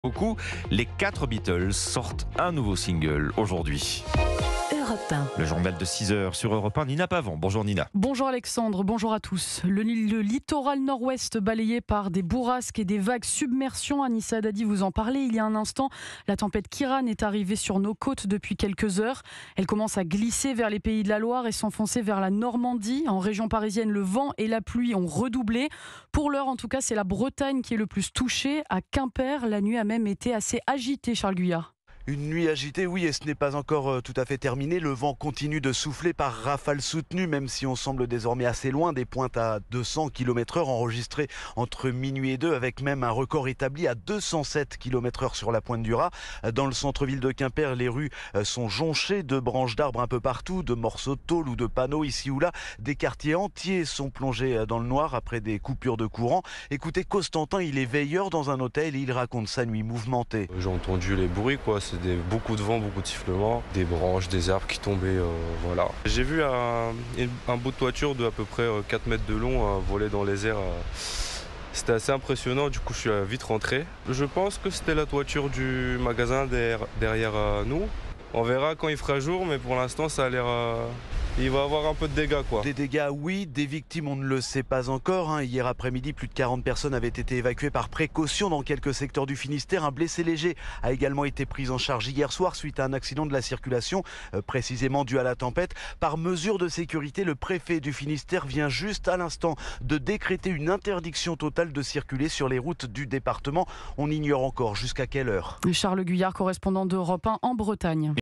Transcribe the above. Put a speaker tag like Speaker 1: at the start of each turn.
Speaker 1: Beaucoup, les 4 Beatles sortent un nouveau single aujourd'hui.
Speaker 2: Europe 1.
Speaker 1: Le journal de 6h sur Europe 1, Nina Pavon. Bonjour Nina.
Speaker 2: Bonjour Alexandre, bonjour à tous. Le littoral nord-ouest balayé par des bourrasques et des vagues submersion. Anissa Dadi vous en parlait il y a un instant. La tempête Kiran est arrivée sur nos côtes depuis quelques heures. Elle commence à glisser vers les pays de la Loire et s'enfoncer vers la Normandie. En région parisienne, le vent et la pluie ont redoublé. Pour l'heure, en tout cas, c'est la Bretagne qui est le plus touchée. À Quimper, la nuit a même été assez agitée, Charles Guyard.
Speaker 3: Une nuit agitée, oui, et ce n'est pas encore tout à fait terminé. Le vent continue de souffler par rafales soutenues, même si on semble désormais assez loin des pointes à 200 km/h enregistrées entre minuit et 2, avec même un record établi à 207 km/h sur la pointe du Raz. Dans le centre-ville de Quimper, les rues sont jonchées de branches d'arbres un peu partout, de morceaux de tôle ou de panneaux ici ou là. Des quartiers entiers sont plongés dans le noir après des coupures de courant. Écoutez, Costantin, il est veilleur dans un hôtel et il raconte sa nuit mouvementée.
Speaker 4: J'ai entendu les bruits, c'est beaucoup de vent, beaucoup de sifflements, des branches, des arbres qui tombaient, voilà. J'ai vu un bout de toiture de à peu près 4 mètres de long voler dans les airs. C'était assez impressionnant, du coup je suis vite rentré. Je pense que c'était la toiture du magasin derrière nous. On verra quand il fera jour, mais pour l'instant ça a l'air... Il va y avoir un peu de dégâts,
Speaker 3: Des dégâts, oui. Des victimes, on ne le sait pas encore. Hier après-midi, plus de 40 personnes avaient été évacuées par précaution dans quelques secteurs du Finistère. Un blessé léger a également été pris en charge hier soir suite à un accident de la circulation, précisément dû à la tempête. Par mesure de sécurité, le préfet du Finistère vient juste à l'instant de décréter une interdiction totale de circuler sur les routes du département. On ignore encore jusqu'à quelle heure.
Speaker 2: Charles Guyard, correspondant d'Europe 1 en Bretagne.